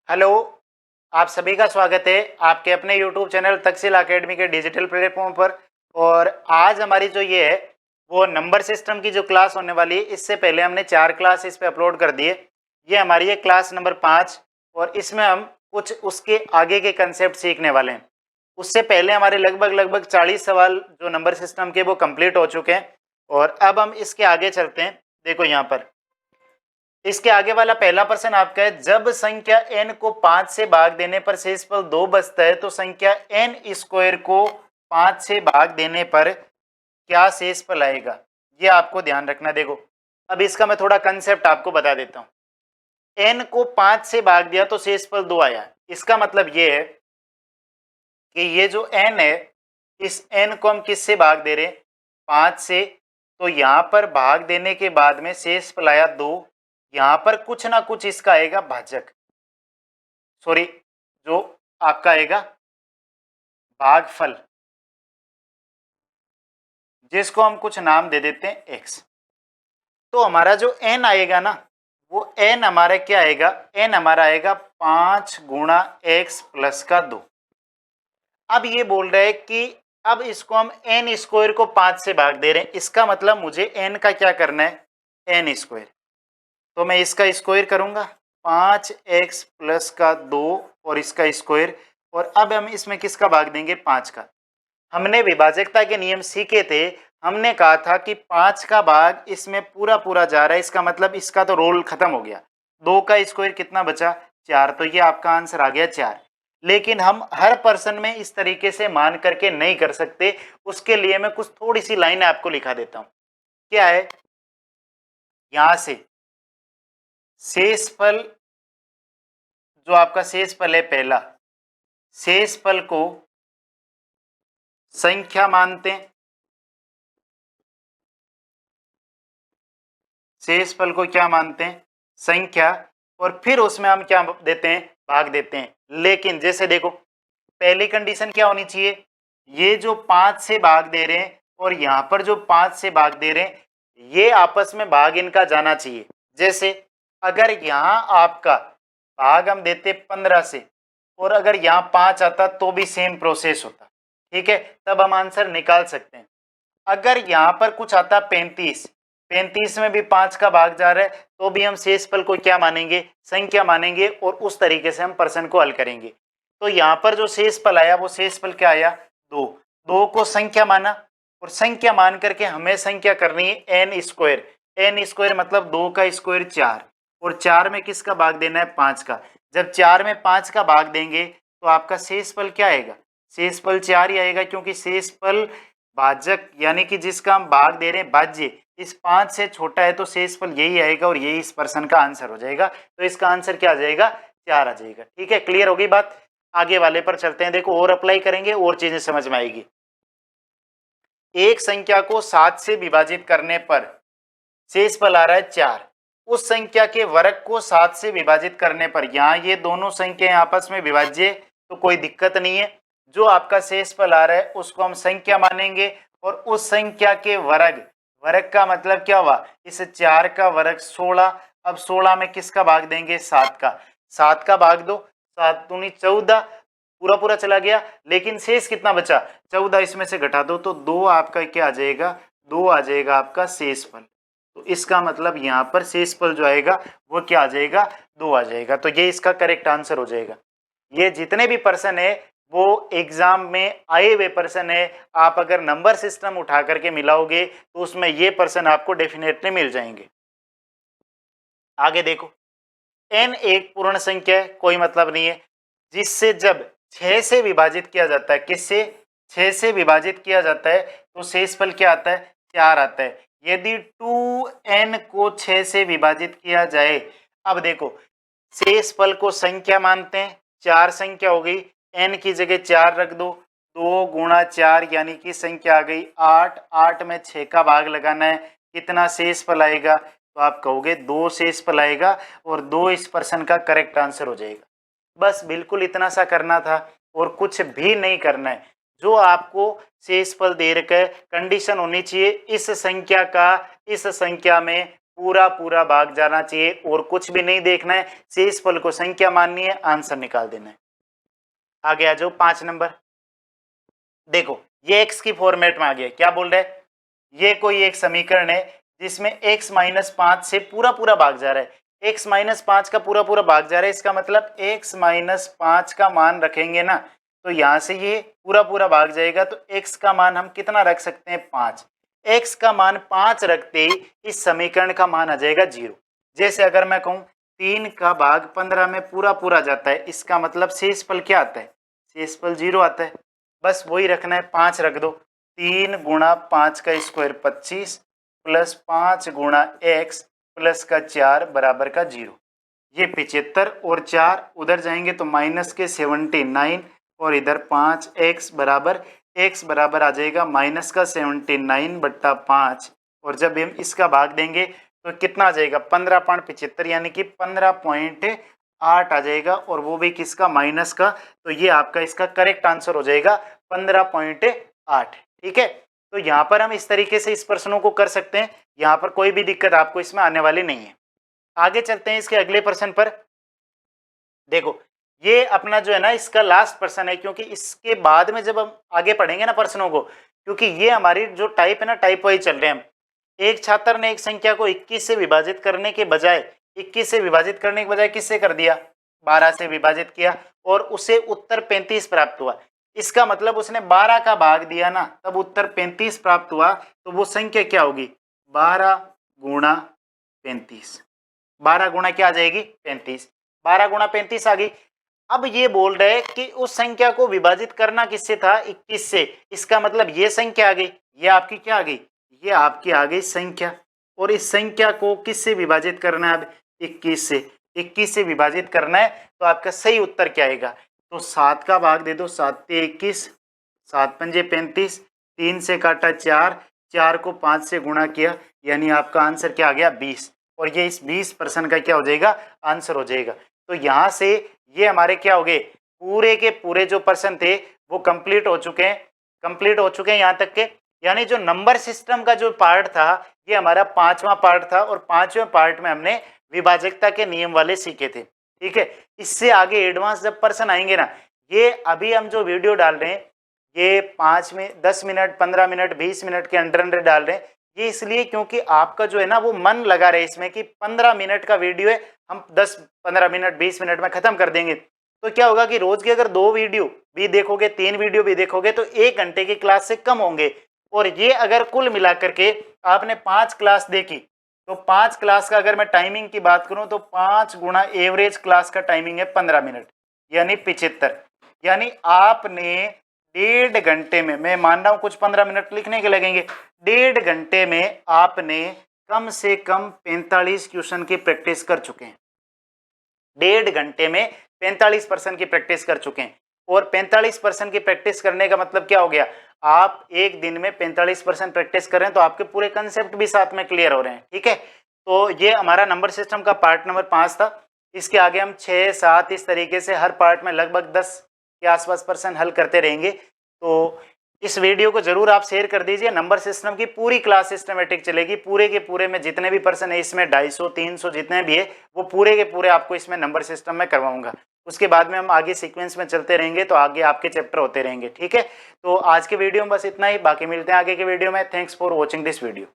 Hello, आप सभी का स्वागत है आपके अपने YouTube चैनल तक्षशिला अकेडमी के डिजिटल प्लेटफॉर्म पर। और आज हमारी जो ये है वो नंबर सिस्टम की जो क्लास होने वाली है, इससे पहले हमने 4 क्लास इस पे अपलोड कर दिए। ये हमारी है क्लास नंबर 5 और इसमें हम कुछ उसके आगे के कंसेप्ट सीखने वाले हैं। उससे पहले हमारे लगभग 40 सवाल जो नंबर सिस्टम के वो कंप्लीट हो चुके हैं और अब हम इसके आगे चलते हैं। देखो यहाँ पर इसके आगे वाला पहला प्रश्न आपका है, जब संख्या n को 5 से भाग देने पर शेषफल 2 बचता है तो संख्या n स्क्वायर को 5 से भाग देने पर क्या शेषफल आएगा। ये आपको ध्यान रखना। देखो अब इसका मैं थोड़ा कंसेप्ट आपको बता देता हूं। n को 5 से भाग दिया तो शेषफल 2 आया। इसका मतलब ये है कि ये जो n है, इस n को हम किससे भाग दे रहे हैं, 5 से। तो यहां पर भाग देने के बाद में शेषफल आया 2। यहां पर कुछ ना कुछ इसका आएगा भाजक, सॉरी जो आपका आएगा भागफल, जिसको हम कुछ नाम दे देते हैं x। तो हमारा जो n आएगा ना, वो n हमारा क्या आएगा, n हमारा आएगा 5 गुणा x प्लस का 2। अब ये बोल रहे हैं कि अब इसको हम n स्क्वायर को 5 से भाग दे रहे हैं। इसका मतलब मुझे n का क्या करना है, n स्क्वायर। तो मैं इसका स्क्वायर करूंगा 5x प्लस का 2 और इसका स्क्वायर। और अब हम इसमें किसका भाग देंगे, 5 का। हमने विभाजकता के नियम सीखे थे। हमने कहा था कि 5 का भाग इसमें पूरा पूरा जा रहा है, इसका मतलब इसका तो रोल खत्म हो गया। 2 का स्क्वायर कितना बचा, 4। तो ये आपका आंसर आ गया 4। लेकिन हम हर पर्सन में इस तरीके से मान करके नहीं कर सकते। उसके लिए मैं कुछ थोड़ी सी लाइनें आपको लिखा देता हूं। क्या है, यहां से शेषफल, जो आपका शेषफल है पहला, शेषफल को संख्या मानते हैं। शेषफल को क्या मानते हैं, संख्या। और फिर उसमें हम क्या देते हैं, भाग देते हैं। लेकिन जैसे देखो पहली कंडीशन क्या होनी चाहिए, ये जो 5 से भाग दे रहे हैं और यहां पर जो 5 से भाग दे रहे हैं, ये आपस में भाग इनका जाना चाहिए। जैसे अगर यहां आपका भाग हम देते 15 से और अगर यहां 5 आता तो भी सेम प्रोसेस होता, ठीक है, तब हम आंसर निकाल सकते हैं। अगर यहां पर कुछ आता 35, 35 में भी 5 का भाग जा रहा है तो भी हम शेषफल को क्या मानेंगे, संख्या मानेंगे और उस तरीके से हम प्रश्न को हल करेंगे। तो यहां पर जो शेषफल आया वो शेषफल क्या आया, 2। 2 को संख्या माना और संख्या मान करके हमें संख्या करनी है n स्क्वायर। n स्क्वायर मतलब 2 का स्क्वायर 4 और 4 में किसका भाग देना है, 5 का। जब 4 में 5 का भाग देंगे तो आपका शेषफल क्या आएगा, शेषफल 4 ही आएगा, क्योंकि शेषफल भाजक यानी कि जिसका हम भाग दे रहे हैं भाज्य इस 5 से छोटा है, तो शेषफल यही आएगा और यही इस प्रश्न का आंसर हो जाएगा। तो इसका आंसर क्या आ जाएगा, 4 आ जाएगा। ठीक है, क्लियर होगी बात। आगे वाले पर चलते हैं। देखो और अप्लाई करेंगे और चीजें समझ में आएगी। एक संख्या को 7 से विभाजित करने पर शेषफल आ रहा है 4। उस संख्या के वर्ग को 7 से विभाजित करने पर, यहाँ ये दोनों संख्याएं आपस में विभाज्य तो कोई दिक्कत नहीं है। जो आपका शेषफल आ रहा है उसको हम संख्या मानेंगे और उस संख्या के वर्ग, वर्ग का मतलब क्या हुआ, इस 4 का वर्ग 16। अब 16 में किसका भाग देंगे, 7 का। 7 का भाग दो, 7 दूनी 14, पूरा पूरा चला गया। लेकिन शेष कितना बचा, 14। इसमें से घटा दो तो 2 आपका क्या आ जाएगा, 2 आ जाएगा आपका शेषफल। तो इसका मतलब यहाँ पर शेषफल जो आएगा वो क्या आ जाएगा, 2 आ जाएगा। तो ये इसका करेक्ट आंसर हो जाएगा। ये जितने भी पर्सन है वो एग्जाम में आए हुए पर्सन है, आप अगर नंबर सिस्टम उठा करके मिलाओगे तो उसमें ये पर्सन आपको डेफिनेटली मिल जाएंगे। आगे देखो, n एक पूर्ण संख्या है, कोई मतलब नहीं है, जिससे जब 6 से विभाजित किया जाता है, किससे, 6 से विभाजित किया जाता है तो शेषफल क्या आता है, 4 आता है। यदि 2n को 6 से विभाजित किया जाए, अब देखो शेषफल को संख्या मानते हैं, 4 संख्या हो गई, n की जगह 4 रख दो, 2 गुणा 4 यानी कि संख्या आ गई 8। 8 में 6 का भाग लगाना है, कितना शेषफल आएगा, तो आप कहोगे 2 शेषफल आएगा और 2 इस प्रश्न का करेक्ट आंसर हो जाएगा। बस बिल्कुल इतना सा करना था और कुछ भी नहीं करना है। जो आपको शेषफल दे रखा है, कंडीशन होनी चाहिए इस संख्या का इस संख्या में पूरा पूरा भाग जाना चाहिए और कुछ भी नहीं देखना है, शेष फल को संख्या माननी है, आंसर निकाल देना है। आगे आ जाओ 5 नंबर। देखो ये x की फॉर्मेट में आ गया। क्या बोल रहा है, ये कोई एक समीकरण है जिसमें x माइनस 5 से पूरा पूरा भाग जा रहा है, x माइनस 5 का पूरा पूरा भाग जा रहा है, इसका मतलब x माइनस 5 का मान रखेंगे ना तो यहां से ये पूरा पूरा भाग जाएगा, तो x का मान हम कितना रख सकते हैं 5। x का मान 5 रखते ही इस समीकरण का मान आ जाएगा 0। जैसे अगर मैं कहूं 3 का भाग 15 में पूरा पूरा जाता है, इसका मतलब शेषफल क्या आता है, शेषफल 0 आता है। बस वही रखना है, 5 रख दो। 3 गुणा 5 का स्क्वायर 25 प्लस 5 गुणा x प्लस का 4 बराबर का 0। ये 75 और 4 उधर जाएंगे तो माइनस के 79 और इधर 5x बराबर x बराबर आ जाएगा माइनस का 79 बट्टा 5, और जब हम इसका भाग देंगे तो कितना आ जाएगा 15.75 यानी कि 15.8 आ जाएगा, और वो भी किसका, माइनस का। तो ये आपका इसका करेक्ट आंसर हो जाएगा 15.8। ठीक है, तो यहाँ पर हम इस तरीके से इस प्रश्नों को कर सकते हैं, यहाँ पर कोई भी दिक्कत आपको इसमें आने वाली नहीं है। आगे चलते हैं इसके अगले प्रश्न पर। देखो ये अपना जो है ना इसका लास्ट प्रश्न है, क्योंकि इसके बाद में जब हम आगे पढ़ेंगे ना प्रश्नों को, क्योंकि ये हमारी जो टाइप है ना टाइप वाइज चल रहे हैं हम। एक छात्र ने एक संख्या को 21 से विभाजित करने के बजाय 21 से विभाजित करने के बजाय किससे कर दिया, 12 से विभाजित किया, और उसे उत्तर 35 प्राप्त हुआ। इसका मतलब उसने 12 का भाग दिया ना, तब उत्तर 35 प्राप्त हुआ। तो वो संख्या क्या होगी, 12 गुणा 35। 12 गुणा क्या आ जाएगी 35, 12 गुणा 35 आ गई। अब ये बोल रहे कि उस संख्या को विभाजित करना किससे था, 21 से। इसका मतलब ये संख्या आ गई, ये आपकी क्या आ गई, ये आपकी आ गई संख्या, और इस संख्या को किससे विभाजित करना है, अब 21 से। 21 से विभाजित करना है तो आपका सही उत्तर क्या आएगा, तो 7 का भाग दे दो, 7 से 21, 7 पंजे 35, 3 से काटा 4, 4 को 5 से गुणा किया, यानी आपका आंसर क्या आ गया 20, और ये इस 20% का क्या हो जाएगा आंसर हो जाएगा। तो यहाँ से ये हमारे क्या हो गए, पूरे के पूरे जो प्रश्न थे वो कंप्लीट हो चुके हैं, कंप्लीट हो चुके हैं यहाँ तक के। यानी जो नंबर सिस्टम का जो पार्ट था ये हमारा 5वां पार्ट था, और 5वें पार्ट में हमने विभाजकता के नियम वाले सीखे थे। ठीक है, इससे आगे एडवांस जब प्रश्न आएंगे ना, ये अभी हम जो वीडियो डाल रहे हैं ये 5 में 10 मिनट 15 मिनट 20 मिनट के अंदर अंदर डाल रहे हैं, ये इसलिए क्योंकि आपका जो है ना वो मन लगा रहे इसमें कि 15 मिनट का वीडियो है, हम 10-15 मिनट 20 मिनट में खत्म कर देंगे। तो क्या होगा कि रोज की अगर 2 वीडियो भी देखोगे, 3 वीडियो भी देखोगे तो 1 घंटे की क्लास से कम होंगे। और ये अगर कुल मिलाकर के आपने 5 क्लास देखी, तो 5 क्लास का अगर मैं टाइमिंग की बात करूं तो 5 गुणा एवरेज क्लास का टाइमिंग है 15 मिनट यानी 75। यानी आपने 1.5 घंटे में, मैं मान रहा हूं कुछ 15 मिनट लिखने के लगेंगे, 1.5 घंटे में आपने कम से कम 45 क्वेश्चन की प्रैक्टिस कर चुके हैं। 1.5 घंटे में 45% की प्रैक्टिस कर चुके हैं, और 45% की प्रैक्टिस करने का मतलब क्या हो गया, आप एक दिन में 45% प्रैक्टिस कर रहे हैं तो आपके पूरे कंसेप्ट भी साथ में क्लियर हो रहे हैं। ठीक है, तो ये हमारा नंबर सिस्टम का पार्ट नंबर 5 था। इसके आगे हम 6-7 इस तरीके से हर पार्ट में लगभग 10 के आसपास प्रश्न हल करते रहेंगे। तो इस वीडियो को जरूर आप शेयर कर दीजिए। नंबर सिस्टम की पूरी क्लास सिस्टमेटिक चलेगी, पूरे के पूरे में जितने भी प्रश्न है इसमें 250-300 जितने भी है वो पूरे के पूरे आपको इसमें नंबर सिस्टम में करवाऊंगा। उसके बाद में हम आगे सीक्वेंस में चलते रहेंगे तो आगे आपके चैप्टर होते रहेंगे। ठीक है, तो आज के वीडियो में बस इतना ही, बाकी मिलते हैं आगे के वीडियो में। Thanks for watching this video.